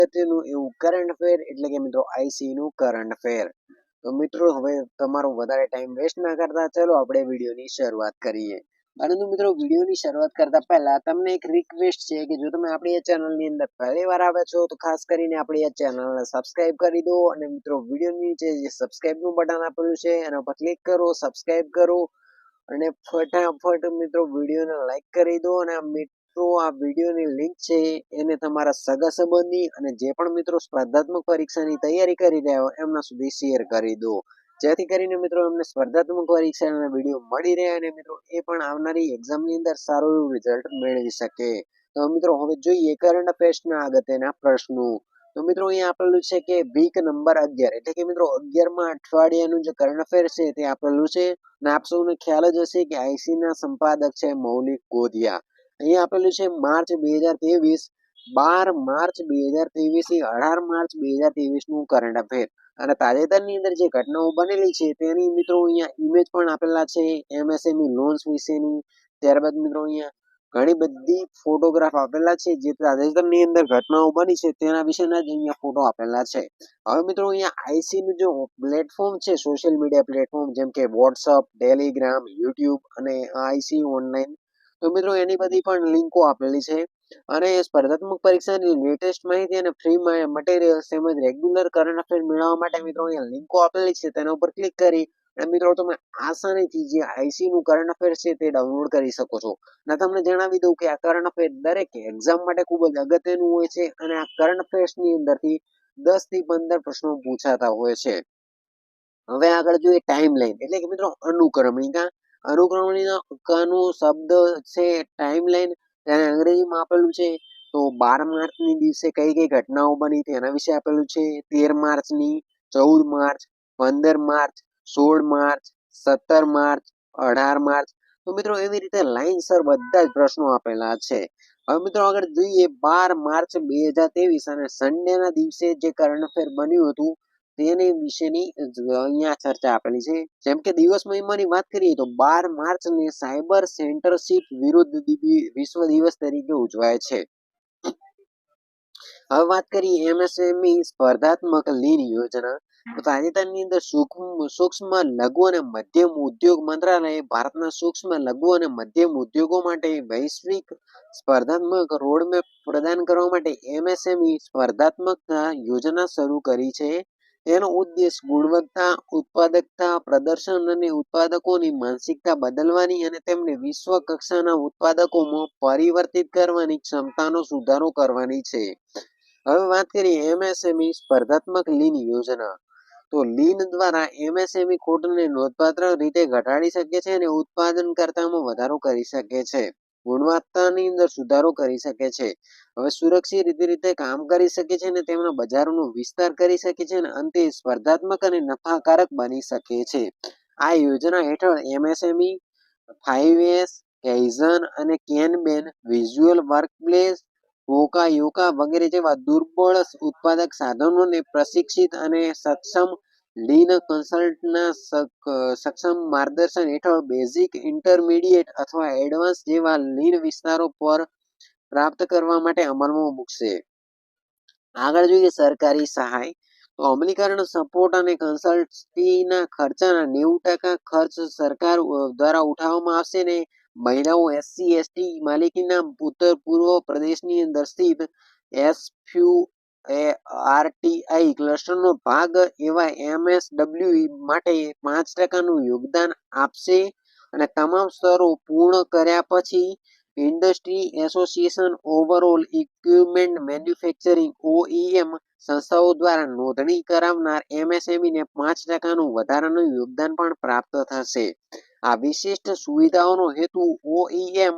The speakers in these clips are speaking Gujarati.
અગત્યનું એવું કરંટ અફેર એટલે કે મિત્રો આઈસી નું કરંટ અફેર. તો મિત્રો હવે તમારો વધારે ટાઈમ વેસ્ટ ના કરતા ચલો આપણે વિડીયોની શરૂઆત કરીએ. પરંતુ મિત્રો વિડીયોની શરૂઆત કરતા પહેલા તમને એક રિક્વેસ્ટ છે કે જો તમે આપણી આ ચેનલની અંદર પહેલી વાર આવ્યા છો તો ખાસ કરીને આપણી આ ચેનલને સબસ્ક્રાઇબ કરી દો અને મિત્રો વિડીયોની નીચે જે સબસ્ક્રાઇબ નું બટન આપેલું છે એના પર ક્લિક કરો, સબસ્ક્રાઇબ કરો અને ફટાફટ મિત્રો વિડીયોને લાઈક કરી દો અને મિત્રો આ વિડીયોની લિંક છે એને તમારા સગા સંબંધી અને જે પણ મિત્રો સ્પર્ધાત્મક પરીક્ષાની તૈયારી કરી રહ્યા હોય એમના સુધી શેર કરી દો, જેથી કરીને મિત્રો એમને સ્પર્ધાત્મક પરીક્ષાના વિડીયો મળી રહે અને મિત્રો એ પણ આવનારી એક્ઝામની અંદર સારું એવું રિઝલ્ટ મેળવી શકે. તો મિત્રો હવે જોઈએ કરંટ અફેર્સના અગત્યના પ્રશ્નો. તો મિત્રો અહીંયા આપેલું છે કે વીક નંબર 11 એટલે કે મિત્રો 11મા અઠવાડિયાનું જે કરંટ અફેર છે તે આપેલું છે અને આપ સૌને ખ્યાલ જ હશે કે આઈસી ના સંપાદક છે મૌલિક ગોધિયા. અહીંયા આપેલું છે માર્ચ 2023, 12 માર્ચ 2023 થી 18 માર્ચ 2023 નું કરંટ અફેર અને તાજેતરની અંદર જે ઘટનાઓ બનેલી છે તેની મિત્રો અહીંયા ઇમેજ પણ આપેલા છે એમએસએમઈ લોન્સ વિશેની. ત્યારબાદ મિત્રો અહીંયા ઘણી બધી ફોટોગ્રાફ આપેલા છે જે તાજેતરની અંદર ઘટનાઓ બની છે તેના વિશેના જ અહીંયા ફોટો આપેલા છે. હવે મિત્રો અહીંયા આઈસી નું જે પ્લેટફોર્મ છે સોશિયલ મીડિયા પ્લેટફોર્મ જેમ કે વોટ્સઅપ, ટેલિગ્રામ, યુટ્યુબ અને આઈસી ઓનલાઈન, તો મિત્રો એની બધી પણ લિંકો આપેલી છે અને સ્પર્ધાત્મક પરીક્ષાની લેટેસ્ટ માહિતી અને ફ્રી મટીરિયલ તેમજ રેગ્યુલર કરંટ અફેર મેળવવા માટે મિત્રો અહીંયા લિંકો આપેલી છે તેના ઉપર ક્લિક કરી અને મિત્રો તમે આસાનીથી જે આઈસી નું કરંટ અફેર છે તે ડાઉનલોડ કરી શકો છો. અને તમને જણાવી દઉં કે આ કરંટ અફેર દરેક એક્ઝામ માટે ખૂબ જ અગત્યનું હોય છે અને આ કરંટ અફેર્સ ની અંદરથી 10 થી 15 પ્રશ્નો પૂછાતા હોય છે. હવે આગળ જોઈએ ટાઈમ લાઈન એટલે કે મિત્રો અનુક્રમણિકા. અનુક્રમણિકાનો શબ્દ છે ટાઈમ લાઈન, તેને અંગ્રેજીમાં આપેલું છે. તો 12 માર્ચની દિવસે કઈ કઈ ઘટનાઓ બની તેના વિશે આપેલું છે. 13 માર્ચની, 14 March, 15 March, 16 March, 17 March, 18 March. તો મિત્રો એવી રીતે લાઈનસર બધા જ પ્રશ્નો આપેલા છે. હવે મિત્રો આગળ જોઈએ 12 માર્ચ 2023 અને સન્ડેના દિવસે જે કરંટ અફેર બન્યું હતું તેની વિશેની અહીંયા ચર્ચા આપેલી છે. જેમ કે દિવસ મહિમાની વાત કરીએ તો 12 માર્ચને સાયબર સેન્ટરશિપ વિરુદ્ધ વિશ્વ દિવસ તરીકે ઉજવાય છે. હવે વાત કરીએ એમએસએમઈ સ્પર્ધાત્મક લીન યોજના. તો તાજેતરની અંદર સૂક્ષ્મ લઘુ અને મધ્યમ ઉદ્યોગ મંત્રાલયે ભારતના સૂક્ષ્મ લઘુ અને મધ્યમ ઉદ્યોગો માટે વૈશ્વિક સ્પર્ધાત્મક રોડમેપ પ્રદાન કરવા માટે એમએસએમઈ સ્પર્ધાત્મકતા યોજના શરૂ કરી છે. તેનો ઉદ્દેશ ગુણવત્તા, ઉત્પાદકતા, પ્રદર્શન અને ઉત્પાદકોની માનસિકતા બદલવાની અને તેમને વિશ્વ કક્ષાના ઉત્પાદકોમાં પરિવર્તિત કરવાની ક્ષમતાનો સુધારો કરવાની છે. હવે વાત કરીએ એમએસએમઈ સ્પર્ધાત્મક લીન યોજના. તો લીન દ્વારા એમએસએમઈ ખોટને નોંધપાત્ર રીતે ઘટાડી શકે છે અને ઉત્પાદનકર્તામાં વધારો કરી શકે છે. ગુણવત્તાની અંદર સુધારો કરી શકે છે. હવે સુરક્ષિત રીતે કામ કરી શકે છે અને તેમના બજારોનો વિસ્તાર કરી શકે છે અને અંતે સ્પર્ધાત્મક અને નફાકારક બની શકે છે. આ યોજના હેઠળ એમએસએમઈ 5S, કૈઝન અને કેનબેન, વિઝ્યુઅલ વર્કપ્લેસ, યોકા વગેરે જેવા દુર્બળ ઉત્પાદક સાધનોને પ્રશિક્ષિત અને સક્ષમ લીન કન્સલ્ટના સક્ષમ માર્ગદર્શન હેઠળ બેઝિક, ઇન્ટરમીડિયેટ અથવા એડવાન્સ જેવા લીન વિસ્તારો પર પ્રાપ્ત કરવા માટે અમલમાં મૂકશે. આગળ જોઈએ સરકારી સહાય. તો અમલીકરણ, સપોર્ટ અને કન્સલ્ટન્સીના ખર્ચના 90% ખર્ચ સરકાર દ્વારા ઉઠાવવામાં આવશે ને મહિલાઓ, એસસી એસટી માલિકીના ઉત્તર પૂર્વ પ્રદેશની અંદર સ્થિત એસયુઆરટીઆઈ ક્લસ્ટરનો ભાગ એવા એમએસડબલ્યુ માટે 5% નું યોગદાન આપશે અને તમામ સ્તરો પૂર્ણ કર્યા પછી industry association overall equipment manufacturing OEM સંસ્થાઓ દ્વારા નોંધણી કરાવનાર એમએસએમઈને 5% નું વધારાનું યોગદાન પણ પ્રાપ્ત થશે. આ વિશિષ્ટ સુવિધાઓનો હેતુ ઓઈએમ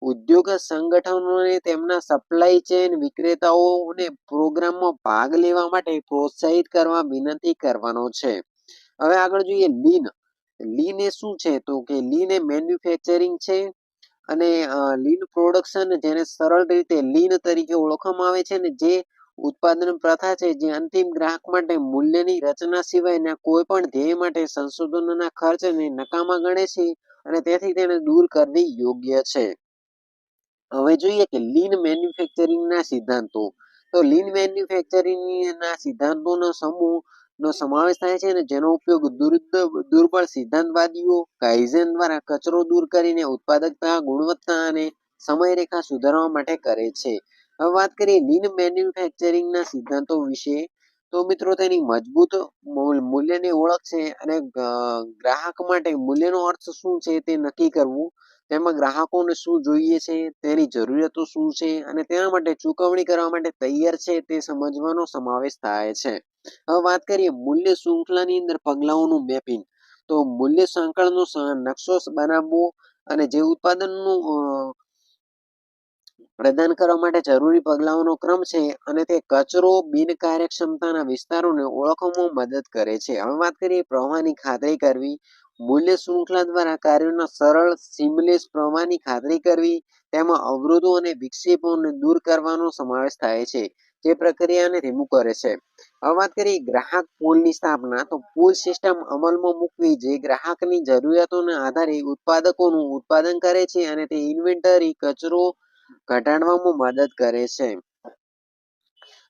ઉદ્યોગ સંગઠનોને તેમના સપ્લાય ચેઇન વિક્રેતાઓને પ્રોગ્રામમાં ભાગ લેવા માટે પ્રોત્સાહિત કરવા વિનંતી કરવાનો છે. હવે આગળ જોઈએ લીન. લીન એ શું છે તો કે લીન એ મેન્યુફેક્ચરિંગ છે અને લીન પ્રોડક્શન જેને સરળ રીતે લીન તરીકે ઓળખવામાં આવે છે ને જે ઉત્પાદન પ્રથા છે જે અંતિમ ગ્રાહક માટે મૂલ્યની રચના સિવાયના કોઈ પણ ધ્યેય માટે સંશોધનના ખર્ચને નકામા ગણે છે અને તેથી તેને દૂર કરવી યોગ્ય છે. હવે જોઈએ કે લીન મેન્યુફેક્ચરિંગના સિદ્ધાંતો. તો લીન મેન્યુફેક્ચરિંગ ના સિદ્ધાંતોનો સમૂહ નો સમાવેશ થાય છે અને જેનો ઉપયોગ દુર્બળ સિદ્ધાંતવાદીઓ કાઇઝેન દ્વારા કચરો દૂર કરીને ઉત્પાદકતા, ગુણવત્તા અને સમયરેખા સુધારવા માટે કરે છે. હવે વાત કરીએ લીન મેન્યુફેક્ચરિંગના સિદ્ધાંતો વિશે, તો મિત્રો તેની મજબૂત મૂલ્યની ઓળખ છે અને ગ્રાહક માટે મૂલ્યનો અર્થ શું છે તે નક્કી કરવું, તેમાં ગ્રાહકોને શું જોઈએ છે, તેની જરૂરિયાતો શું છે અને તેના માટે ચૂકવણી કરવા માટે તૈયાર છે તે સમજવાનો સમાવેશ થાય છે. હવે વાત કરીએ મૂલ્ય શૃંખલાની અંદર પગલાઓનું મેપિંગ, તો મૂલ્ય સાંકળનો નકશો બનાવવો અને જે ઉત્પાદનનું પ્રદાન કરવા માટે જરૂરી પગલાઓનો ક્રમ છે અને તે કચરો બિનકાર્યક્ષમતાના વિસ્તારોને ઓળખવામાં મદદ કરે છે. હવે વાત કરીએ પ્રવાહની ખાતરી કરવી, મૂલ્ય શૃંખલા દ્વારા કાર્યોના સરળ સિમલેસ પ્રવાહની ખાતરી કરવી, તેમાં અવરોધો અને વિક્ષેપોને દૂર કરવાનો સમાવેશ થાય છે, જે પ્રક્રિયાને ધીમું કરે છે. હવે વાત કરીએ ગ્રાહક પૂલની સ્થાપના, તો પૂલ સિસ્ટમ અમલમાં મૂકવી જે ગ્રાહકની જરૂરિયાતોના આધારે ઉત્પાદકોનું ઉત્પાદન કરે છે અને તે ઇન્વેન્ટરી કચરો ઘટાડવામાં મદદ કરે છે.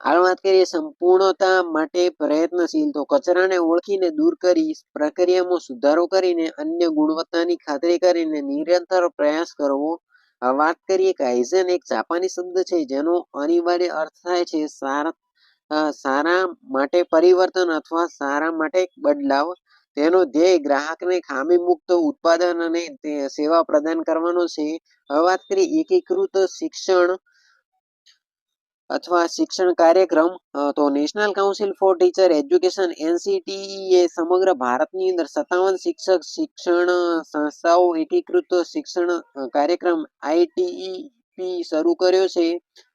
હાલ વાત કરીએ સંપૂર્ણતા માટે પ્રયત્નશીલ, તો કચરાને ઓળખીને દૂર કરી પ્રક્રિયામાં સુધારો કરીને અન્ય ગુણવત્તાની ખાતરી કરીને નિરંતર પ્રયાસ કરવો. વાત કરીએ કાઇઝેન એક જાપાની શબ્દ છે જેનો અનિવાર્ય અર્થ થાય છે સારા માટે પરિવર્તન અથવા સારા માટે બદલાવ. તેનો ધ્યેય ગ્રાહકને ખામી મુક્ત ઉત્પાદન અને સેવા પ્રદાન કરવાનો છે. હવે વાત કરીએ એકીકૃત શિક્ષણ અથવા શિક્ષણ કાર્યક્રમ, તો national council for teacher education NCTE એ સમગ્ર ભારતની અંદર 57 શિક્ષણ સંસ્થાઓ એકીકૃત શિક્ષણ કાર્યક્રમ ITEP શરૂ કર્યો છે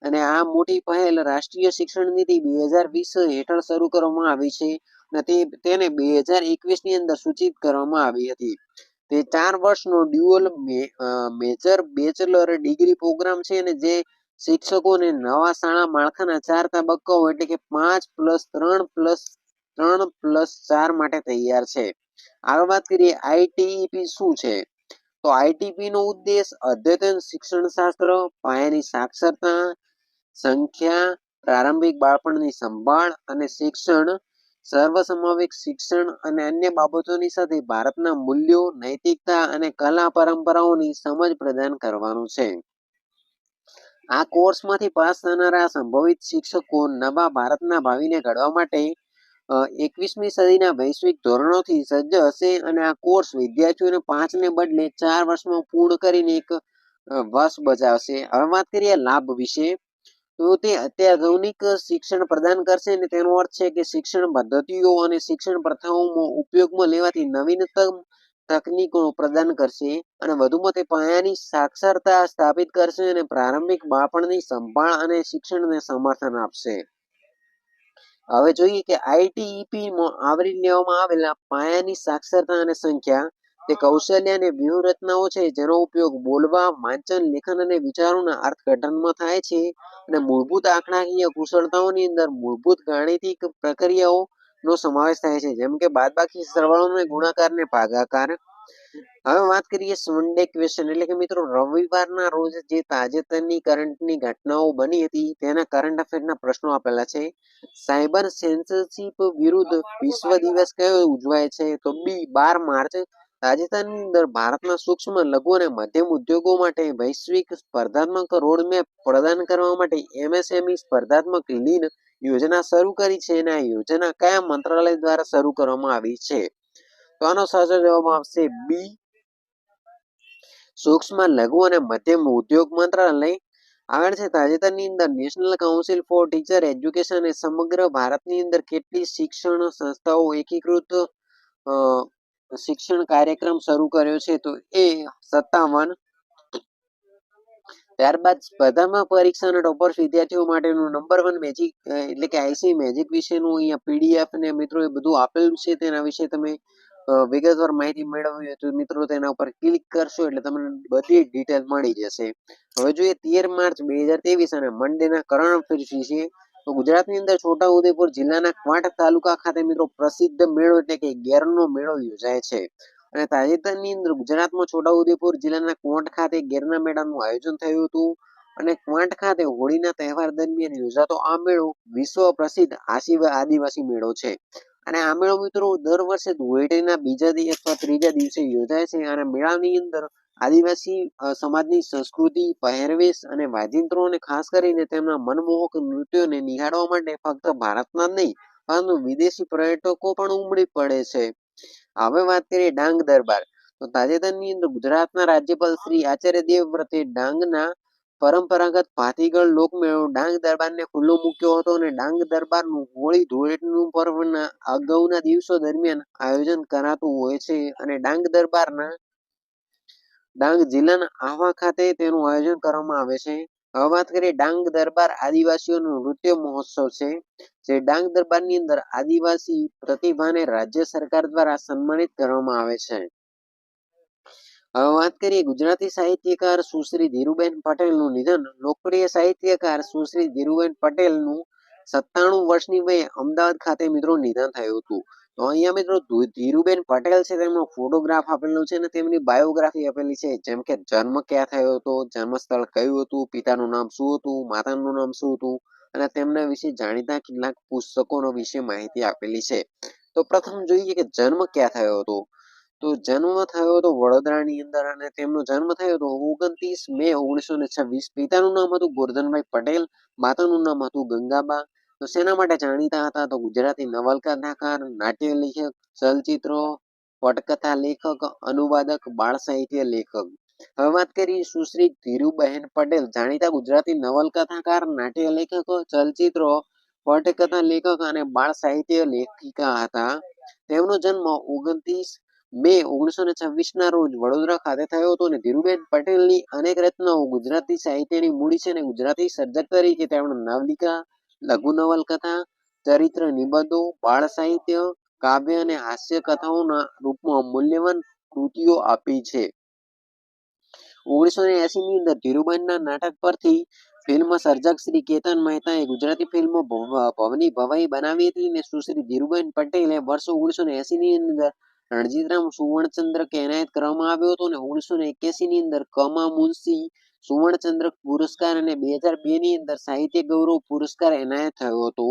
અને આ મોટી પહેલ રાષ્ટ્રીય શિક્ષણ નીતિ 2020 હેઠળ શરૂ કરવામાં આવી છે અને તેને 2021 ની અંદર સૂચિત કરવામાં આવી હતી. તે 4 વર્ષનો dual major bachelor degree programme છે અને જે શિક્ષકોને નવા શાળા માળખાના 4 તબક્કાઓ એટલે કે 5+3+3+4 માટે તૈયાર છે. આગળ વાત કરીએ ITEP શું છે, તો ITP નો ઉદ્દેશ અદ્યતન શિક્ષણ શાસ્ત્ર, પાયાની સાક્ષરતા, સંખ્યા, પ્રારંભિક બાળપણની સંભાળ અને શિક્ષણ, સર્વસમાવેશ શિક્ષણ અને અન્ય બાબતોની સાથે ભારતના મૂલ્યો, નૈતિકતા અને કલા પરંપરાઓની સમજ પ્રદાન કરવાનું છે. આ કોર્સમાંથી પાસ થનારા સંભવિત શિક્ષકો નવા ભારતના ભાવિને ઘડવા માટે 21મી સદીના વૈશ્વિક ધોરણોથી સજ્જ હશે અને આ કોર્સ વિદ્યાર્થીઓને 5 ને બદલે 4 વર્ષમાં પૂર્ણ કરીને એક વર્ષ બચાવશે. હવે વાત કરીએ લાભ વિશે, તો તે અત્યાધુનિક શિક્ષણ પ્રદાન કરશે અને તેનો અર્થ છે કે શિક્ષણ પદ્ધતિઓ અને શિક્ષણ પ્રથાઓમાં ઉપયોગમાં લેવાતી નવીનતમ તકનીકો પ્રદાન કરશે અને વધુમાં તે પાયાની સાક્ષરતા સ્થાપિત કરશે અને પ્રારંભિક બાળપણની સંભાળ અને શિક્ષણને સમર્થન આપશે. હવે જોઈએ કે ITEP માં આવરી લેવામાં આવેલા પાયાની સાક્ષરતા અને સંખ્યા, તે કૌશલ્ય અને વ્યૂહરચનાઓ છે જેનો ઉપયોગ બોલવા, વાંચન, લેખન અને વિચારોના અર્થઘટનમાં થાય છે અને મૂળભૂત આંકડાકીય કુશળતાઓની અંદર મૂળભૂત ગાણિતિક પ્રક્રિયાઓ નો સમાવેશ થાય છે, જેમ કે બાદબાકી, સરવાળો અને ગુણાકાર ને ભાગાકાર. હવે વાત કરીએ સન્ડે ક્વેશ્ચન, એટલે કે મિત્રો રવિવારના રોજ જે તાજેતરની કરંટની ઘટનાઓ બની હતી તેના કરંટ અફેરના પ્રશ્નો આપેલા છે. સાયબર સેન્સરશિપ વિરુદ્ધ વિશ્વ દિવસ કયો ઉજવાય છે, તો બી 12 માર્ચ. તાજેતરની અંદર ભારતના સૂક્ષ્મ, લઘુ અને મધ્યમ ઉદ્યોગો માટે વૈશ્વિક સ્પર્ધાત્મક રોડમેપ પ્રદાન કરવા માટે MSME સ્પર્ધાત્મક લીન યોજના શરૂ કરી છે અને આ યોજના કયા મંત્રાલય દ્વારા શરૂ કરવામાં આવી છે, તો આનો સાચો જવાબ આવશે બી, સૂક્ષ્મ, લઘુ અને મધ્યમ ઉદ્યોગ મંત્રાલય. આગળ છે તાજેતરની અંદર national council for teacher education એ સમગ્ર ભારતની અંદર કેટલી શિક્ષણ સંસ્થાઓ એકીકૃત શિક્ષણ કાર્યક્રમ શરૂ કર્યો છે, તો એ 57. ત્યારબાદ સ્પર્ધાત્મક પરીક્ષાના ટોપર્સ વિદ્યાર્થીઓ માટેનું નંબર 1 મેજિક એટલે કે IC મેજિક વિશેનું અહીંયા PDF ને મિત્રો એ બધું આપેલું છે, તેના વિશે તમે વિગતવાર માહિતી મેળવવી હોય તો મિત્રો તેના ઉપર ક્લિક કરશો એટલે તમને બધી ડિટેલ મળી જશે. હવે જોઈએ 13 માર્ચ 2023 અને મંડેના કરંટ અફેર્સ વિશે, તો ગુજરાતની અંદર છોટાઉદેપુર જિલ્લાના ક્વાંટ તાલુકા ખાતે મિત્રો પ્રસિદ્ધ મેળો એટલે કે ગેરનો મેળો યોજાય છે અને તાજેતરની અંદર ગુજરાતમાં છોટાઉદેપુર જિલ્લાના ક્વોટ ખાતે ગેરના મેળાનું આયોજન થયું હતું. અને ક્વાંટ ખાતે હોળીના તહેવાર દરમિયાન યોજાતો આ મેળો વિશ્વ પ્રસિદ્ધ આદિવાસી મેળો છે. અને આ મેળો મિત્રો દર વર્ષે ધૂળેટીના બીજા દિવસ અથવા ત્રીજા દિવસે યોજાય છે. અને મેળાની અંદર આદિવાસી સમાજની સંસ્કૃતિ, પહેરવેશ અને વાજિંત્રોને ખાસ કરીને તેમના મનમોહક નૃત્યોને નિહાળવા માટે ફક્ત ભારતના જ નહીં પરંતુ વિદેશી પર્યટકો પણ ઉમટી પડે છે. હવે વાત કરીએ ડાંગ દરબાર. તો તાજેતરની અંદર ગુજરાતના રાજ્યપાલ શ્રી આચાર્ય દેવવ્રતે ડાંગના પરંપરાગત ભાતીગળ લોકમેળો ડાંગ દરબારને ખુલ્લો મૂક્યો હતો અને ડાંગ દરબારનું હોળી ધૂળેટીનું પર્વના અગાઉના દિવસો દરમિયાન આયોજન કરાતું હોય છે. અને ડાંગ જિલ્લાના આહવા ખાતે તેનું આયોજન કરવામાં આવે છે. હવે વાત કરીએ ડાંગ દરબાર આદિવાસીઓનો નૃત્ય મહોત્સવ છે. જે ડાંગ દરબારની અંદર આદિવાસી પ્રતિભાને રાજ્ય સરકાર દ્વારા સન્માનિત કરવામાં આવે છે. હવે વાત કરીએ ગુજરાતી સાહિત્યકાર સુશ્રી ધીરુબેન પટેલનું નિધન. લોકપ્રિય સાહિત્યકાર સુશ્રી ધીરુબેન પટેલનું 97 વર્ષની વયે અમદાવાદ ખાતે મિત્રો નિધન થયું હતું. તો અહીંયા મિત્રો ધીરુબેન પટેલ છે તેમનો ફોટોગ્રાફ આપેલો છે અને તેમની બાયોગ્રાફી આપેલી છે. જેમ કે જન્મ ક્યાં થયો હતો, જન્મ સ્થળ કયું હતું, પિતાનું નામ શું હતું, માતાનું નામ શું હતું અને તેમના વિશે જાણીતા કેટલાક પુસ્તકોનો વિશે માહિતી આપેલી છે. તો પ્રથમ જોઈએ કે જન્મ ક્યાં થયો હતો. તો જન્મ થયો હતો વડોદરાની અંદર અને તેમનો જન્મ થયો હતો 29 મે 1926. પિતાનું નામ હતું ગોરધનભાઈ પટેલ, માતાનું નામ હતું ગંગાબા. તો શેના માટે જાણીતા હતા? તો ગુજરાતી નવલકથાકાર, નાટ્ય લેખક, ચલચિત્રો, પટકથા લેખક, અનુવાદક, બાળ સાહિત્ય લેખક. હવે વાત કરીએ સુશ્રી ધીરુબહેન પટેલ, જાણીતા ગુજરાતી નવલકથાકાર, નાટ્ય લેખક, ચલચિત્રો, પટકથા લેખક અને બાળ સાહિત્ય લેખિકા હતા. તેમનો જન્મ 29 મે 1926 ના રોજ વડોદરા ખાતે થયો હતો અને ધીરુબેન પટેલની અનેક રચનાઓ ગુજરાતી સાહિત્યની મૂડી છે અને ગુજરાતી સર્જક તરીકે તેમણે નવલિકા, લઘુ નવલકથા, ચરિત્ર નિબંધો, બાળ સાહિત્ય, કાવ્ય અને હાસ્ય કથાઓના રૂપમાં મૂલ્યવાન કૃતિઓ આપી છે. 1980 ની અંદર ધીરુબેનના નાટક પરથી ફિલ્મ સર્જક શ્રી કેતન મહેતાએ ગુજરાતી ફિલ્મ ભવની ભવાઈ બનાવી હતી અને સુશ્રી ધીરુબેન પટેલે વર્ષ 1980 ની અંદર રણજીતરામ સુવર્ણચંદ્રક એનાયત કરવામાં આવ્યો હતો અને 1981 ની અંદર કમા મુનશી સુવર્ણચંદ્રક પુરસ્કાર અને 2002 ની અંદર સાહિત્ય ગૌરવ પુરસ્કાર એનાયત થયો હતો.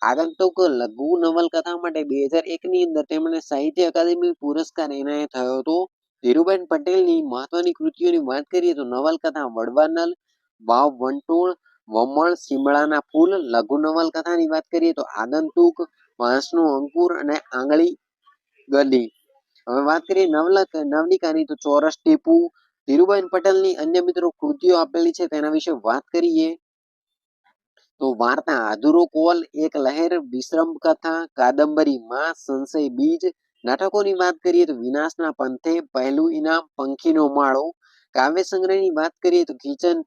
આગંતુક લઘુ નવલકથા માટે 2001 ની અંદર તેમણે સાહિત્ય અકાદમી પુરસ્કાર એનાયત થયો હતો. ધીરુબેન પટેલની મહત્વની કૃતિઓની વાત કરીએ તો નવલકથા વડવાનલ, વાવ વંટોળ, વમળ, શિમળાના ફૂલ. લઘુ નવલકથાની વાત કરીએ તો આગંતુક, વાંસનો અંકુર અને આંગળી ગલી. હવે વાત કરીએ નવલિકાની તો ચોરસ ટીપુ. ધીરુબેન પટેલની અન્ય મિત્રો કૃતિઓ આપેલી છે તેના વિશે વાત કરીએ તો વાર્તા અધૂરો કોલ, એક લહેર, વિશ્રમ કથા, કાદંબરી માં, સંશય બીજ. નાટકોની વાત કરીએ તો વિનાશના પંથે, પહેલું ઇનામ, પંખીનો માળો. કાવ્ય સંગ્રહની વાત કરીએ તો કિચન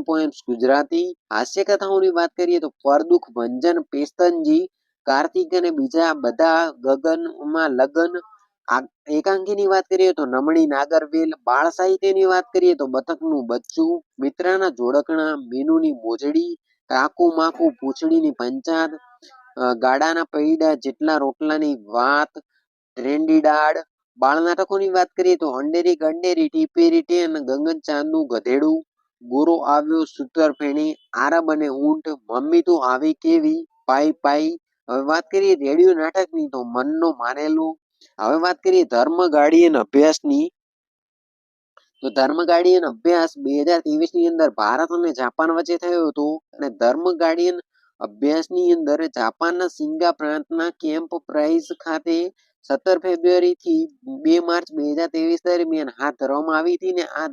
પોએમ્સ ગુજરાતી. હાસ્ય કથાઓની વાત કરીએ તો પરદુખ ભંજન, પેસ્તનજી, કાર્તિક અને બીજા બધા, ગગનમાં લગન. એકાંકીની વાત કરીએ તો નમણી નાગરવેલ. બાળ સાહિત્યની વાત કરીએ તો બતકનું બચ્ચું, મિત્રના જોડકણા, મીનુની મોજડી, કાકુ માકુ પૂંછડીની પંચાત, ગાડાના પૈડા જેટલા રોટલાની વાત, ટ્રેન્ડીડાળ. બાળ નાટકોની વાત કરીએ તો અંડેરી ગંડેરી, ટીપેરી ટેન, ગગન ચાંદનું ગધેડું, ગોરો આવ્યો સૂતર ફેણી, આરબ અને ઊંટ, મમ્મી તું આવી કેવી, પાઈ પાઈ. હવે વાત કરીએ રેડિયો નાટકની તો મનનો માનેલો. હવે વાત કરીએ ધર્મ ગાર્ડિયન અભ્યાસની તો ધર્મ ગાર્ડિયન અભ્યાસ 2023 ની અંદર ભારત અને જાપાન વચ્ચે થયો હતો અને ધર્મ ગાર્ડિયન અભ્યાસની અંદર જાપાનના સિંગા પ્રાંતના કેમ્પ પ્રાઇઝ ખાતે 17 ફેબ્રુઆરી થી 2 માર્ચ 2023 દરમિયાન હાથ ધરવામાં આવી હતી અને આ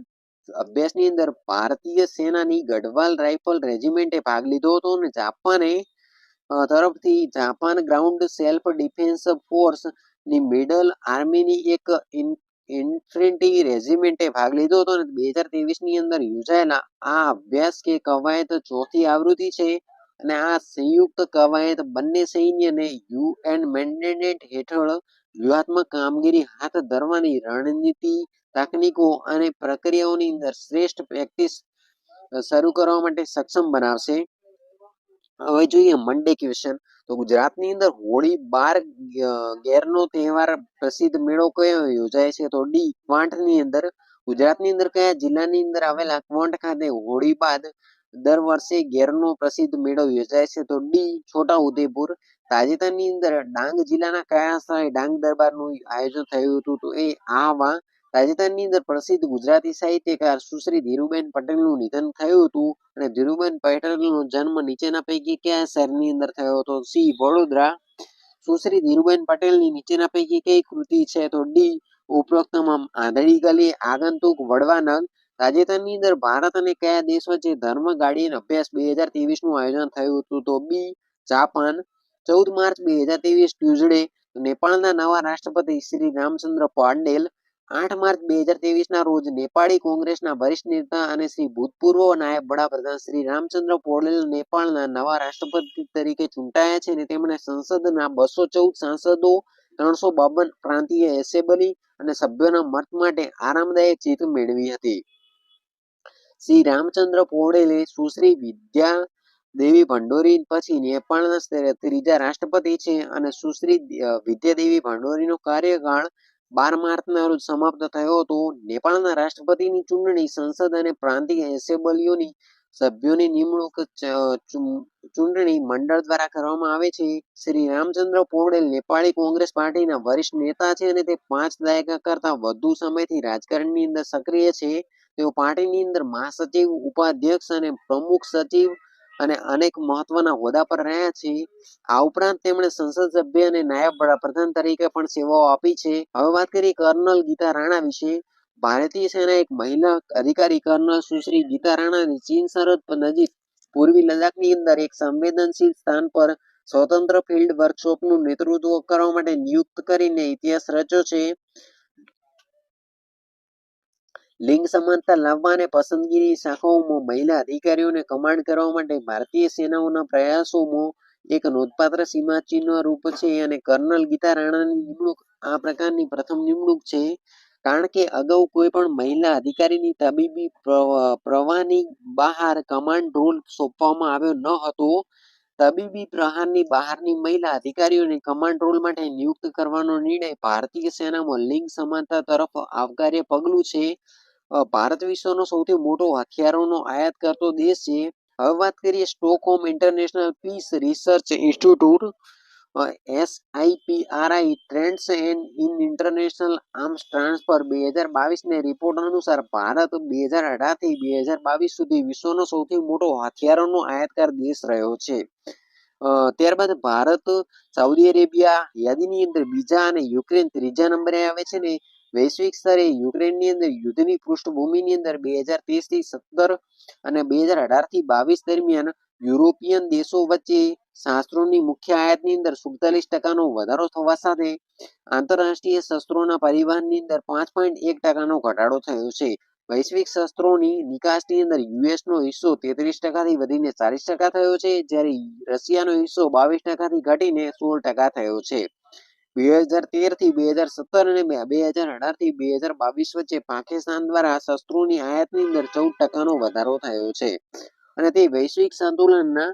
અભ્યાસની અંદર ભારતીય સેનાની ગઢવાલ રાઇફલ રેજિમેન્ટે ભાગ લીધો હતો અને જાપાને તરફથી Japan ground self defence force ની મિડલ આર્મીની એક ઇન્ફેન્ટ્રી રેજિમેન્ટે ભાગ લીધો હતો અને 2023 ની અંદર યોજાયેલા આ અભ્યાસ કે કવાયત ચોથી આવૃત્તિ છે અને આ સંયુક્ત કવાયત બંને સૈન્યને યુએન મેન્ડેટ હેઠળ વ્યૂહાત્મક કામગીરી હાથ ધરવાની રણનીતિ, તકનીકો અને પ્રક્રિયાઓની અંદર શ્રેષ્ઠ પ્રેક્ટિસ શરૂ કરવા માટે સક્ષમ બનાવશે. હવે જોઈએ મંડે ક્વેશ્ચન. તો ગુજરાતની અંદર હોળી બાર ગેરનો તહેવાર પ્રસિદ્ધ મેળો કયો યોજાય છે? તો ડી ક્વાંટની અંદર ગુજરાતની અંદર કયા જિલ્લાની અંદર આવેલા ક્વોન્ટ ખાતે હોળી બાદ દર વર્ષે ઘેરનો પ્રસિદ્ધ મેળો યોજાય છે? તો ડી છોટા ઉદેપુર. તાજેતરની અંદર ડાંગ જિલ્લાના કયા સ્થળે ડાંગ દરબારનું આયોજન થયું હતું? તો એ આહવા. તાજેતરની અંદર પ્રસિદ્ધ ગુજરાતી સાહિત્યકાર સુશ્રી ધીરુબેન પટેલનું નિધન થયું હતું અને ધીરુબેન પટેલનો જન્મ નીચેના પૈકી કયા શહેરની અંદર થયો હતો? સી વડોદરા. સુશ્રી ધીરુબેન પટેલની નીચેના પૈકી કઈ કૃતિ છે? તો ડી ઉપરોક્તમાં આંધળી ગલી, આગંતુક, વડવાનળ. તાજેતરની અંદર ભારત અને કયા દેશ વચ્ચે ધર્મ ગાર્ડિયન અભ્યાસ 2023 નું આયોજન થયું હતું? તો બી જાપાન. 14 માર્ચ 2023 ટ્યુઝડે નેપાળના નવા રાષ્ટ્રપતિ શ્રી રામચંદ્ર પૌડેલ. 8 માર્ચ 2023 ના રોજ નેપાળી કોંગ્રેસના વરિષ્ઠ નેતા અને શ્રી ભૂતપૂર્વ નાયબ વડાપ્રધાન શ્રી રામચંદ્ર પૌડેલ નેપાળના નવા રાષ્ટ્રપતિ તરીકે ચૂંટાયા છે અને તેમણે સંસદના 214 સાંસદો, 352 પ્રાંતીય એસેમ્બલી અને સભ્યોના મત માટે આરામદાયક જીત મેળવી હતી. શ્રી રામચંદ્ર પૌડેલે સુશ્રી વિદ્યા દેવી ભંડોરી પછી નેપાળના ત્રીજા રાષ્ટ્રપતિ છે અને સુશ્રી વિદ્યાદેવી ભંડોરીનો કાર્યકાળ 12 માર્ચના રોજ સમાપ્ત થયો હતો. નેપાળના રાષ્ટ્રપતિની ચૂંટણી સંસદ અને પ્રાંતીય એસેમ્બલીઓની સભ્યોની નિમણૂક ચૂંટણી મંડળ દ્વારા કરવામાં આવે છે. શ્રી રામચંદ્ર પૌડેલ નેપાળી કોંગ્રેસ પાર્ટીના વરિષ્ઠ નેતા છે અને તે 5 દાયકા કરતા વધુ સમયથી રાજકારણની અંદર સક્રિય છે. તેઓ પાર્ટીની અંદર મહાસચિવ, ઉપાધ્યક્ષ અને પ્રમુખ સચિવ અને અનેક મહત્વના હોદ્દા પર રહ્યા છે. આ ઉપરાંત તેમણે સંસદ સભ્ય અને નાયબ વડાપ્રધાન તરીકે પણ સેવાઓ આપી છે. હવે વાત કરીએ કર્નલ ગીતા રાણા વિશે. ભારતીય સેના એક મહિલા અધિકારી કર્નલ સુશ્રી ગીતા રાણાને ચીન સરહદ નજીક પૂર્વી લદ્દાખની અંદર એક સંવેદનશીલ સ્થાન પર સ્વતંત્ર ફિલ્ડ વર્કશોપનું નેતૃત્વ કરવા માટે નિયુક્ત કરીને ઇતિહાસ રચ્યો છે. લિંગ સમાનતા લાવવા અને પસંદગીની શાખાઓમાં મહિલા અધિકારીઓને કમાન્ડ કરવા માટે ભારતીય સેનાઓના પ્રયાસોમાં એક નોંધપાત્ર સીમાચિહ્ન રૂપ છે અને કર્નલ ગીતા રાણાની નિમણૂક આ પ્રકારની પ્રથમ નિમણૂક છે. કારણ કે અગાઉ કોઈ પણ મહિલા અધિકારીની તબીબી પ્રવાહની બહાર કમાન્ડ રોલ સોંપવામાં આવ્યો ન હતો. તબીબી પ્રહારની બહારની મહિલા અધિકારીઓને કમાન્ડ રોલ માટે નિયુક્ત કરવાનો નિર્ણય ભારતીય સેનામાં લિંગ સમાનતા તરફ આવકાર્ય પગલું છે. ભારત વિશ્વનો સૌથી મોટો હથિયારોનો આયાત કરતો દેશ છે. હવે વાત કરીએ Stockholm International Peace Research Institute SIPRI Trends in International Arms Transfer 2022 ને રિપોર્ટ અનુસાર ભારત 2018 થી 2022 સુધી વિશ્વનો સૌથી મોટો હથિયારોનો આયાતકાર દેશ રહ્યો છે. ત્યારબાદ ભારત, સાઉદી અરેબિયા યાદીની અંદર બીજા અને યુક્રેન ત્રીજા નંબરે આવે છે ને વૈશ્વિક સ્તરે યુક્રેનની અંદર યુદ્ધની પૃષ્ઠભૂમિની અંદર 2023 થી 17 અને 2018 થી 22 દરમિયાન યુરોપિયન દેશો વચ્ચે શસ્ત્રોની મુખ્ય આયાતની અંદર 47% વધારો થવા સાથે આંતરરાષ્ટ્રીય શસ્ત્રોના પરિવહનની અંદર 5.1% ઘટાડો થયો છે. વૈશ્વિક શસ્ત્રોની નિકાસની અંદર યુએસનો હિસ્સો 33% થી વધીને 40% થયો છે, જ્યારે રશિયાનો હિસ્સો 22% થી ઘટીને 16% થયો છે. 2013 થી 2017 અને 2018 થી 2022 વચ્ચે પાકિસ્તાન દ્વારા શસ્ત્રોની આયાતની અંદર 14%નો વધારો થયો છે અને તે વૈશ્વિક સંતુલનના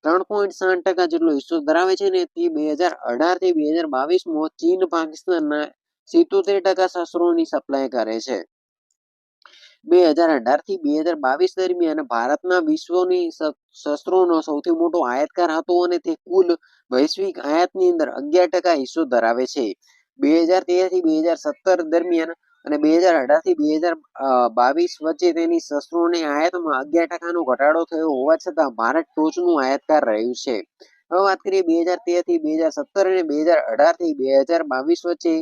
3.7% જેટલો હિસ્સો ધરાવે છે ને તે 2018 થી 2022 ચીન પાકિસ્તાનના 77% શસ્ત્રોની સપ્લાય કરે છે. 2018 થી 2022 દરમિયાન ભારતના વિશ્વની શસ્ત્રોનો સૌથી મોટો આયાતકાર હતો અને તે કુલ વૈશ્વિક આયાતની અંદર 11% હિસ્સો ધરાવે છે. 2013 થી 2017 દરમિયાન અને 2018 થી 2022 વચ્ચે તેની શસ્ત્રોની આયાતમાં 11%નો ઘટાડો થયો હોવા છતાં ભારત ટોચનું આયાતકાર રહ્યું છે. હવે વાત કરીએ 2013 થી 2017 અને 2018 થી 2022 વચ્ચે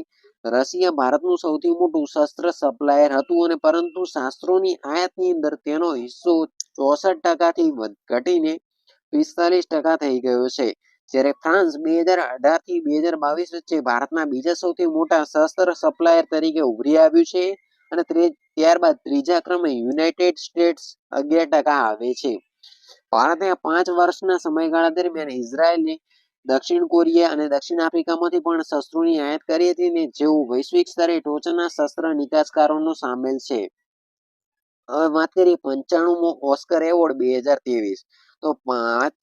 રશિયા ભારતનું સૌથી મોટું શસ્ત્ર સપ્લાયર હતું અને પરંતુ શસ્ત્રોની આયાતની અંદર તેનો હિસ્સો 64% થી ઘટીને 45% થઈ ગયો છે. જ્યારે ફ્રાન્સ 2018 થી 2022 વચ્ચે ભારતના બીજા સૌથી મોટા શસ્ત્ર સપ્લાયર તરીકે ઉભરી આવ્યું છે અને ત્યારબાદ ત્રીજા ક્રમે યુનાઇટેડ સ્ટેટ્સ 11% આવે છે. ભારતે 5 વર્ષના સમયગાળા દરમિયાન ઇઝરાયલને, દક્ષિણ કોરિયા અને દક્ષિણ આફ્રિકામાંથી પણ શસ્ત્રોની આયાત કરી હતી ને જેઓ વૈશ્વિક સ્તરે ટોચના શસ્ત્ર નિકાસકારોનો સામેલ છે. હવે વાત કરીએ 95મો ઓસ્કર એવોર્ડ 2023. તો માર્ચ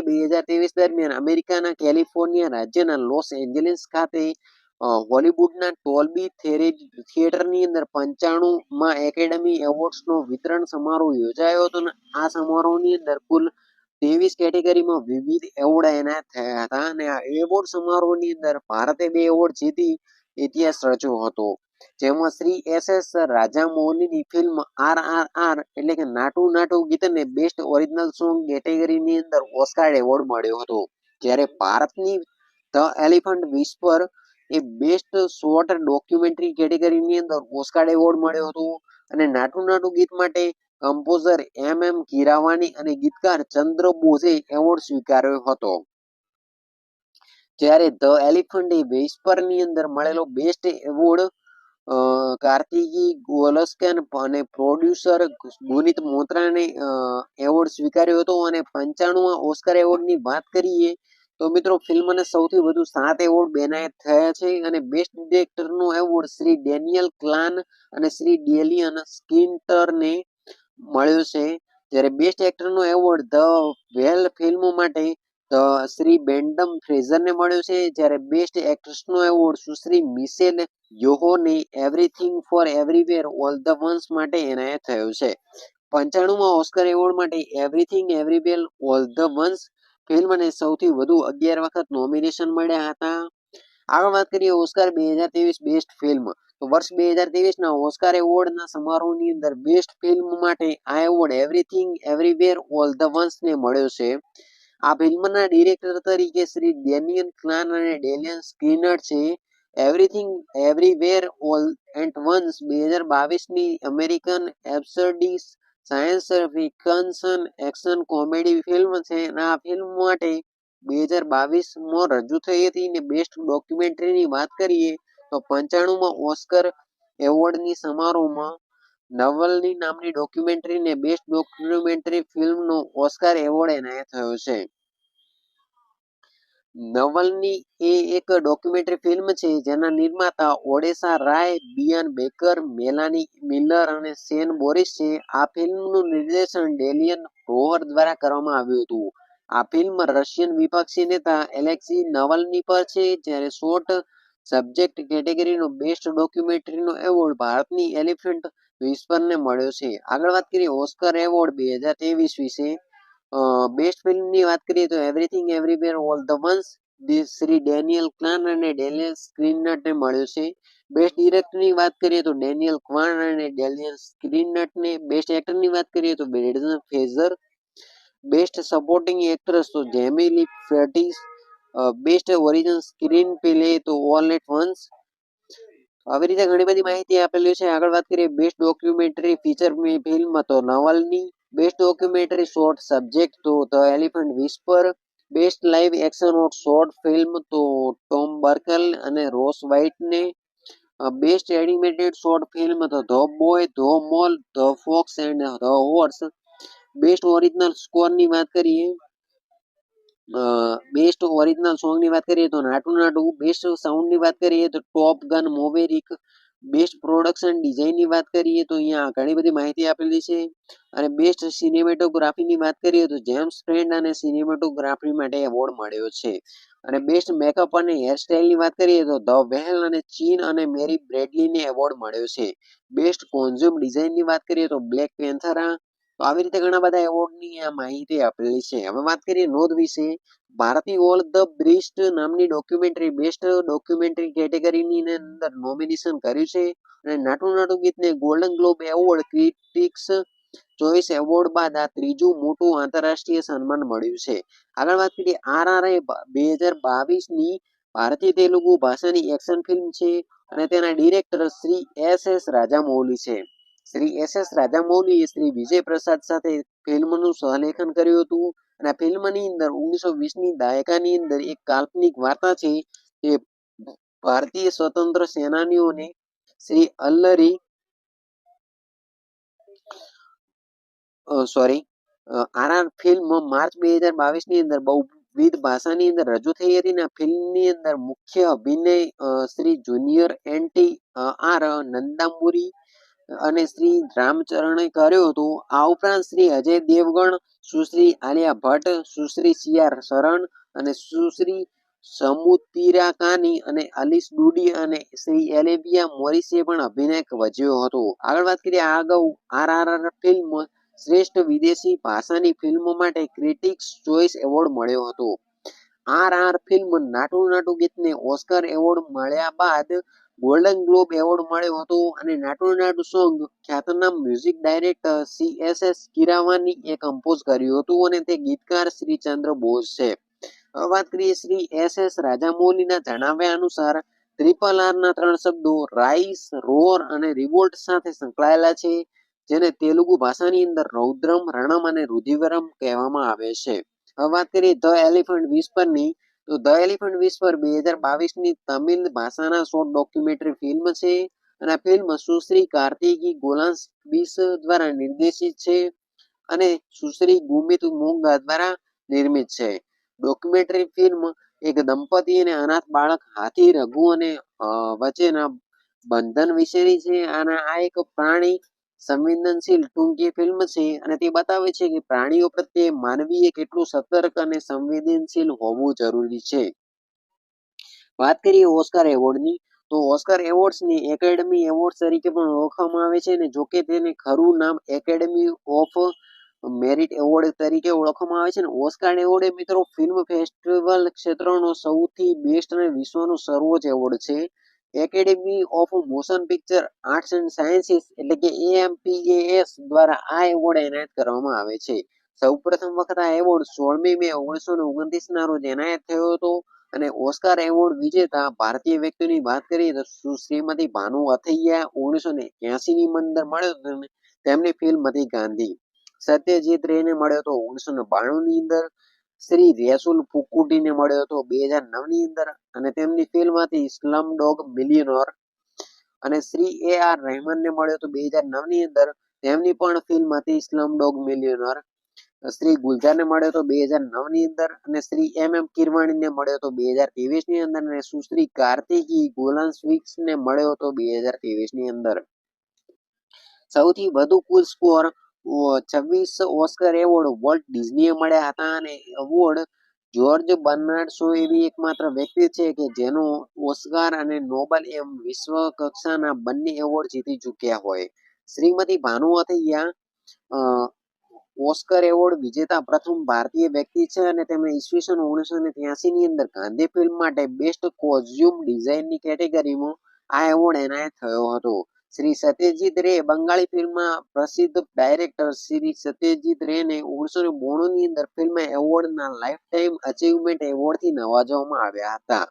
2023 દરમિયાન અમેરિકાના કેલિફોર્નિયા રાજ્યના લોસ એન્જલિસ ખાતે હોલીવુડના ટોલ્બી થિયેટરની અંદર 95માં એકેડમી એવોર્ડ્સનો વિતરણ સમારોહ યોજાયો હતો અને આ સમારોહની અંદર કુલ 23 કેટેગરીમાં વિવિધ એવોર્ડ એનાયત થયા હતા અને આ એવોર્ડ સમારોહની અંદર ભારતે 2 એવોર્ડ જીતી ઇતિહાસ રચ્યો હતો, જેમાં શ્રી એસ રાજામૌલીની ફિલ્મ RRR એટલે કે નાટુ નાટુ ગીતને બેસ્ટ ઓરિજિનલ સોંગ કેટેગરીની અંદર ઓસ્કાર એવોર્ડ મળ્યો હતો, જ્યારે ભારતની ધ એલિફન્ટ વિસ્પર એ બેસ્ટ શોર્ટ ડોક્યુમેન્ટરી કેટેગરીની અંદર ઓસ્કાર એવોર્ડ મળ્યો હતો અને નાટુ નાટુ ગીત માટે કમ્પોઝર કીરાવાની અને ગીતકાર ચંદ્ર બોઝે એવોર્ડ સ્વીકાર્યો હતો. જ્યારે ધ એલિફન્ટ વિસ્પરની અંદર મળેલો બેસ્ટ એવોર્ડ કાર્તિકી ગોલસ્કન અને પ્રોડ્યુસર ગુનિત મોત્રાને એવોર્ડ સ્વીકાર્યો હતો અને 95માં ઓસ્કાર એવોર્ડની વાત કરીએ તો મિત્રો ફિલ્મને સૌથી વધુ 7 એવોર્ડ એનાયત થયા છે અને બેસ્ટ ડિરેક્ટરનો એવોર્ડ શ્રી ડેનિયલ ક્લાન અને શ્રી ડેલિયન સ્કિન્ટરને મળ્યો છે, જ્યારે બેસ્ટ એક્ટરનો એવોર્ડ ધ વેલ ફિલ્મ માટે શ્રી બેન્ડમ ફ્રેઝરને મળ્યો છે, જ્યારે બેસ્ટ એક્ટ્રેસનો એવોર્ડ સુશ્રી મિશેલ યોહોને everything for everywhere all the once માટે એનાયત થયો છે. 95માં ઓસ્કાર એવોર્ડ માટે everything everywhere all the once ફિલ્મને સૌથી વધુ 11 વખત નોમિનેશન મળ્યા હતા. આગળ વાત કરીએ ઓસ્કાર 2023 બેસ્ટ ફિલ્મ. તો વર્ષ 2023ના ઓસ્કાર એવોર્ડના સમારોહની અંદર બેસ્ટ ફિલ્મ માટે આ award everything everywhere all the વન્સને મળ્યો છે. આ ફિલ્મના ડિરેક્ટર તરીકે શ્રી ડેનિયલ ક્લાન અને ડેલિયન સ્કિનર છે. Everything everywhere all at once 2022ની American absurdist science fiction action comedy film છે અને આ ફિલ્મ માટે 2022માં રજૂ થઈ હતી અને બેસ્ટ ડોક્યુમેન્ટરીની વાત કરીએ તો 95માં ઓસ્કર એવોર્ડની સમારોહમાં નવલની નામની ડોક્યુમેન્ટરીને બેસ્ટ ડોક્યુમેન્ટરી ફિલ્મનો ઓસ્કાર એવોર્ડ એનાયત થયો છે. નવલની એ એક ડોક્યુમેન્ટરી ફિલ્મ છે જેના નિર્માતા ઓડેસા રાય, બિયાન બેકર, મેલાની મિલર અને શેન બોરિસ છે. આ ફિલ્મનું નિર્દેશન ડેલિયન રોહર દ્વારા કરવામાં આવ્યું હતું. આ ફિલ્મ રશિયન વિપક્ષી નેતા એલેક્સી નવલની પર છે, જ્યારે શોર્ટ સબ્જેક્ટ કેટેગરીનો બેસ્ટ ડોક્યુમેન્ટરીનો એવોર્ડ ભારતની એલિફન્ટ વિસ્પરને મળ્યો છે. આગળ વાત કરીએ ઓસ્કાર એવોર્ડ 2023 વિશે. બેસ્ટ ફિલ્મની વાત કરીએ તો everything everywhere all the once Shri Daniel Kwan અને ડેનિયલ સ્ક્રીનટને મળ્યો છે. બેસ્ટ ડિરેક્ટરની વાત કરીએ તો ડેનિયલ ક્વાન અને ડેનિયલ સ્ક્રીનટને. બેસ્ટ એક્ટરની વાત કરીએ તો Brendan Frazer. Best supporting actress તો જેમી લી Curtis. Best original screen play તો ઓલ એટ વન્સ. આવી રીતે ઘણી બધી માહિતી આપેલી છે. આગળ વાત કરીએ બેસ્ટ ડોક્યુમેન્ટરી ફીચર ફિલ્મ તો Navalny. Best documentary short subject તો the elephant whisper. Best live action or short film તો ટોમ બર્કલ અને રોસ વ્હાઇટને. બેસ્ટ એનિમેટેડ શોર્ટ ફિલ્મ તો the boy, the mole, the fox and the horse. Best original સ્કોરની વાત કરીએ બેસ્ટ ઓરિજિનલ સોંગની વાત કરીએ તો નાટુ નાટુ. બેસ્ટ સાઉન્ડની વાત કરીએ તો ટોપ ગન મોવેરિક. બેસ્ટ પ્રોડક્શન ડિઝાઇનની વાત કરીએ તો અહીંયા ઘણી બધી માહિતી આપેલી છે અને બેસ્ટ સિનેમેટોગ્રાફીની વાત કરીએ તો જેમ્સ ફ્રેન્ડ અને સિનેમેટોગ્રાફી માટે એવોર્ડ મળ્યો છે અને બેસ્ટ મેકઅપ અને હેરસ્ટાઇલની વાત કરીએ તો ધ વેલ અને ચીન અને મેરી બ્રેડલીને એવોર્ડ મળ્યો છે. બેસ્ટ કોન્ઝ્યુમ ડિઝાઇનની વાત કરીએ તો બ્લેક પેન્થરા. તો આવી રીતે ઘણા બધા એવોર્ડની આ માહિતી આપેલી છે. હવે વાત કરીએ નોંધ વિશે. ભારતી ઓલ ધ બ્રિસ્ટ નામની ડોક્યુમેન્ટરી બેસ્ટ ડોક્યુમેન્ટરી કેટેગરીની અંદર નોમિનેશન કર્યું છે અને નાટુ નાટુ ગીતને golden globe award critics choice award બાદ આ ત્રીજું મોટું આંતરરાષ્ટ્રીય સન્માન મળ્યું છે. આગળ વાત કરીએ RRR 2022ની ભારતીય તેલુગુ ભાષાની એક્શન ફિલ્મ છે અને તેના ડિરેક્ટર શ્રી એસ રાજામૌલી છે. શ્રી એસ રાજામૌલીએ શ્રી વિજય પ્રસાદ સાથે ફિલ્મનું સહલેખન કર્યું હતું અને આ ફિલ્મની અંદર 1920ની દાયકાની અંદર એક કાલ્પનિક વાર્તા છે જે ભારતીય સ્વતંત્ર સેનાનીઓને શ્રી અલ્લરી RR ફિલ્મ માર્ચ 2022ની અંદર બહુવિધ ભાષાની અંદર રજૂ થઈ હતી અને આ ફિલ્મની અંદર મુખ્ય અભિનય શ્રી જુનિયર NTR નંદામુરી અને શ્રી રામચરણે કર્યો હતો. આ ઉપરાંત શ્રી અજય દેવગણ, સુશ્રી આલિયા ભટ્ટ, સુશ્રી CR શરણ અને સુશ્રી સમુતિરાકાની અને અલીસ ડુડી અને શ્રી એલેવિયા મોરિસે પણ અભિનય ભજવ્યો હતો. આગળ વાત કરીએ આ અગાઉ RRR ફિલ્મ શ્રેષ્ઠ વિદેશી ભાષાની ફિલ્મો માટે ક્રિટિક્સ ચોઇસ એવોર્ડ મળ્યો હતો. RR ફિલ્મ નાટુ નાટુ ગીતને ઓસ્કર એવોર્ડ મળ્યા બાદ ગોલ્ડન ગ્લોબ એવોર્ડ મળ્યો હતો અને નાટુ નાટુ સોંગ ખ્યાતનામ મ્યુઝિક ડાયરેક્ટર CSS કિરાવાનીએ કમ્પોઝ કર્યું હતું અને તે ગીતકાર શ્રી ચંદ્ર બોઝ છે. હવે વાત કરીએ શ્રી SS રાજામૌલીના જણાવ્યા અનુસાર RRR ના 3 શબ્દો રાઈસ, રોર અને રિવોલ્ટ સાથે સંકળાયેલા છે, જેને તેલુગુ ભાષાની અંદર રૌદ્રમ, રણમ અને રુધિરમ કહેવામાં આવે છે. હવે વાત કરીએ ધ એલિફન્ટ વિસ્પરની, તો ધ એલિફન્ટ વિસ્પર 2022ની તમિલ ભાષાના શોર્ટ ડોક્યુમેન્ટરી ફિલ્મ છે અને આ ફિલ્મ સુશ્રી કાર્તિકી ગોલાન્બિસ દ્વારા નિર્દેશિત છે અને સુશ્રી ગુમિત મોંગા દ્વારા નિર્મિત છે. ડોક્યુમેન્ટરી ફિલ્મ એક દંપતી અને અનાથ બાળક હાથી રઘુ અને વચ્ચેના બંધન વિશેની છે અને આ એક પ્રાણી સંવેદનશીલ ટૂંકી ફિલ્મ છે અને તે બતાવે છે કે પ્રાણીઓ પ્રત્યે માનવીએ કેટલું સતર્ક અને સંવેદનશીલ હોવું જરૂરી છે. વાત કરીએ ઓસ્કાર એવોર્ડની, તો ઓસ્કાર એવોર્ડ્સની એકેડમી એવોર્ડ તરીકે પણ ઓળખવામાં આવે છે અને જોકે તેને ખરું નામ એકેડમી ઓફ મેરિટ એવોર્ડ તરીકે ઓળખવામાં આવે છે. અને ઓસ્કાર એવોર્ડ એ મિત્રો ફિલ્મ ફેસ્ટિવલ ક્ષેત્રનો સૌથી બેસ્ટ અને વિશ્વનો સર્વોચ્ચ એવોર્ડ છે. Academy of motion picture arts and sciences એટલે કે AMPAS દ્વારા આ એવોર્ડ એનાયત કરવામાં આવે છે. સૌપ્રથમ વખત આ એવોર્ડ 16મી મે 1929 ના રોજ એનાયત થયો હતો અને ઓસ્કાર એવોર્ડ વિજેતા ભારતીય વ્યક્તિની વાત કરીએ તો શ્રીમતી ભાનુ અથૈયા 1981 ની અંદર મળ્યો હતો. તેમની ફિલ્મ હતી ગાંધી. સત્યજીત રેને મળ્યો હતો 1992 ની અંદર. શ્રી રેસુલ પુકુટીને મળ્યો હતો 2009 ની અંદર અને તેમની ફિલ્મ હતી સ્લમ ડોગ મિલિયનર. અને શ્રી AR રહેમાનને મળ્યો હતો 2009 ની અંદર, તેમની પણ ફિલ્મ હતી સ્લમ ડોગ મિલિયનર. શ્રી ગુલજારને મળ્યો હતો 2009 ની અંદર અને શ્રી MM કિરવાણીને મળ્યો હતો 2023 ની અંદર અને સુશ્રી કાર્તિકી ગોલાન્સ્વિક્સને મળ્યો હતો 2023 ની અંદર. સૌથી વધુ કુલ સ્કોર 26 ઓસ્કર એવોર્ડ વોલ્ટ ડિઝનીએ મળ્યા હતા અને એવોર્ડ જ્યોર્જ બર્નાર્ડ શો એવી એકમાત્ર વ્યક્તિ છે કે જેનો ઓસ્કાર અને નોબલ એમ વિશ્વ કક્ષાના બંને એવોર્ડ જીતી ચૂક્યા હોય. શ્રીમતી ભાનુ અથૈયા ઓસ્કર એવોર્ડ વિજેતા પ્રથમ ભારતીય વ્યક્તિ છે અને તેમણે ઈસવીસન 1983 ની અંદર ગાંધી ફિલ્મ માટે બેસ્ટ કોસ્ચ્યુમ ડિઝાઇનની કેટેગરીમાં આ એવોર્ડ એનાયત થયો હતો. શ્રી સત્યજીત રે બંગાળી ફિલ્મના પ્રસિદ્ધ ડાયરેક્ટર શ્રી સત્યજીત રેને 1992 ની અંદર ફિલ્મ એવોર્ડના લાઇફ ટાઈમ અચીવમેન્ટ એવોર્ડથી નવાજવામાં આવ્યા હતા.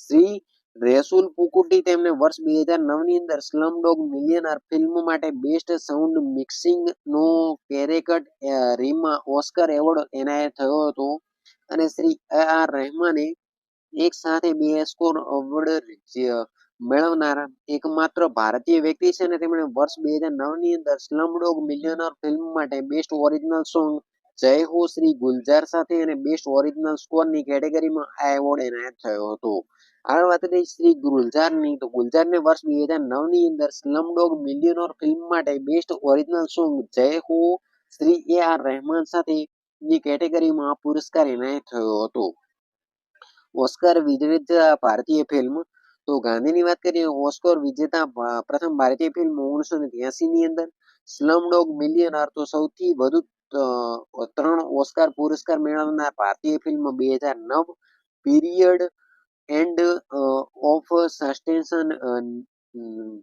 શ્રી રેસુલ પુકુટી તેમને વર્ષ 2009 ની અંદર સ્લમ ડોગ મિલિયનર ફિલ્મ માટે બેસ્ટ સાઉન્ડ મિક્સિંગ નો કેરેકટ રીમાં ઓસ્કર એવોર્ડ એનાયત થયો હતો અને શ્રી AR રહેમાને એક સાથે 2 ઓસ્કર એવોર્ડ મેળવનાર એકમાત્ર ભારતીય વ્યક્તિ છે અને તેમણે વર્ષ 2009 ની અંદર સ્લમડોગ મિલિયનર ફિલ્મ માટે બેસ્ટ ઓરિજિનલ સોંગ જય હો શ્રી ગુલજાર સાથે અને બેસ્ટ ઓરિજિનલ સ્કોરની કેટેગરીમાં આ એવોર્ડ એનાયત થયો હતો. આગળ વાત કરીએ શ્રી ગુલજારની, તો ગુલજારને વર્ષ 2009 ની અંદર સ્લમડોગ મિલિયનર ફિલ્મ માટે બેસ્ટ ઓરિજિનલ સોંગ જય હો શ્રી AR રહેમાન સાથે ની કેટેગરીમાં પુરસ્કાર એનાયત થયો હતો. ઓસ્કાર વિજેતા ભારતીય ફિલ્મ, તો ગાંધીની વાત કરીએ ઓસ્કાર વિજેતા પ્રથમ ભારતીય ફિલ્મ 1983 ની અંદર સ્લમડોગ મિલિયનર, તો સૌથી વધુ 3 ઓસ્કાર પુરસ્કાર મેળવનાર ભારતીય ફિલ્મ 2009 પીરિયડ એન્ડ ઓફ સસ્ટેન્શન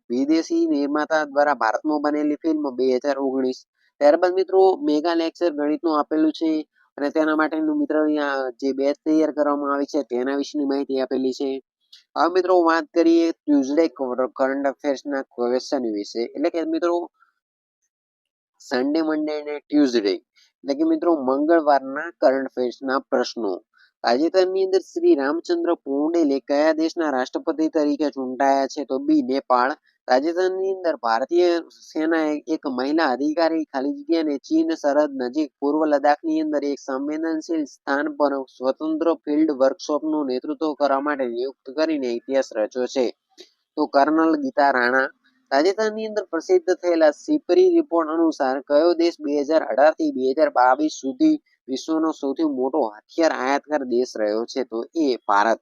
વિદેશી નિર્માતા દ્વારા ભારતમાં બનેલી ફિલ્મ 2019. ત્યારબાદ મિત્રો મેગા લેક્ચર ગણિતનું આપેલું છે અને તેના માટેનું મિત્રો અહીંયા જે બેચ તૈયાર કરવામાં આવી છે તેના વિશેની માહિતી આપેલી છે. હવે મિત્રો વાત કરીએ ટ્યુઝડે કરંટ અફેર્સના ક્વેશ્ચન વિશે, એટલે કે મિત્રો સન્ડે, મંડે અને ટ્યુઝડે એટલે કે મિત્રો મંગળવારના કરંટ અફેર્સના પ્રશ્નો. તાજેતરની અંદર શ્રી રામચંદ્ર પૌડેલે કયા દેશના રાષ્ટ્રપતિ તરીકે ચૂંટાયા છે? તો બી નેપાળ. તાજેતરની અંદર ભારતીય સેનાએ એક મહિલા અધિકારી ખાલી જગ્યાને ચીન સરહદ નજીક પૂર્વ લદ્દાખની અંદર એક સંવેદનશીલ સ્થાન પર સ્વતંત્ર ફિલ્ડ વર્કશોપનું નેતૃત્વ કરવા માટે નિયુક્ત કરીને ઇતિહાસ રચ્યો છે. તો કર્નલ ગીતા રાણા. તાજેતરની અંદર પ્રસિદ્ધ થયેલા સિપરી રિપોર્ટ અનુસાર કયો દેશ 2018 થી 2022 સુધી વિશ્વનો સૌથી મોટો હથિયાર આયાતકાર દેશ રહ્યો છે? તો એ ભારત.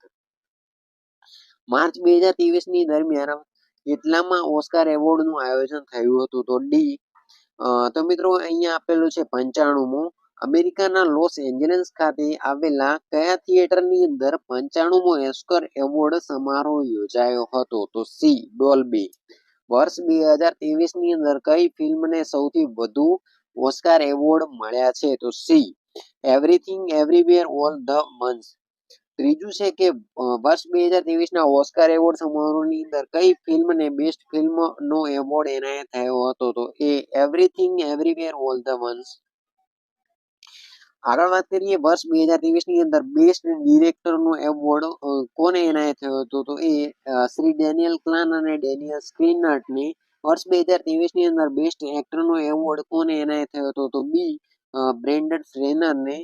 માર્ચ 2023ની દરમિયાન કેટલામાં ઓસ્કાર એવોર્ડનું આયોજન થયું હતું? તો ડી. તો મિત્રો અહીંયા આપેલું છે 95મો. અમેરિકાના લોસ એન્જલસ ખાતે આવેલા કયા થિયેટરની અંદર 95મો ઓસ્કાર એવોર્ડ સમારોહ યોજાયો હતો? તો સી. ડોલ્બી. વર્ષ 2023ની અંદર કઈ ફિલ્મને સૌથી વધુ ઓસ્કાર એવોર્ડ મળ્યા છે? તો C. Everything everywhere all the once. ત્રીજું છે કે વર્ષ 2023ના ઓસ્કાર એવોર્ડ સમારોહની અંદર કઈ ફિલ્મને બેસ્ટ ફિલ્મનો એવોર્ડ એનાયત થયો હતો? તો એ everything everywhere all the once. આગળ વાત કરીએ, વર્ષ 2023ની અંદર બેસ્ટ ડિરેક્ટરનો એવોર્ડ કોને એનાયત થયો હતો? તો એ શ્રી ડેનિયલ ક્લાન અને ડેનિયલ સ્ક્રીનર્ટને. વર્ષ 2023ની અંદર બેસ્ટ એક્ટરનો એવોર્ડ કોને એનાયત થયો હતો? તો બી. બ્રેન્ડન ફ્રેનરને.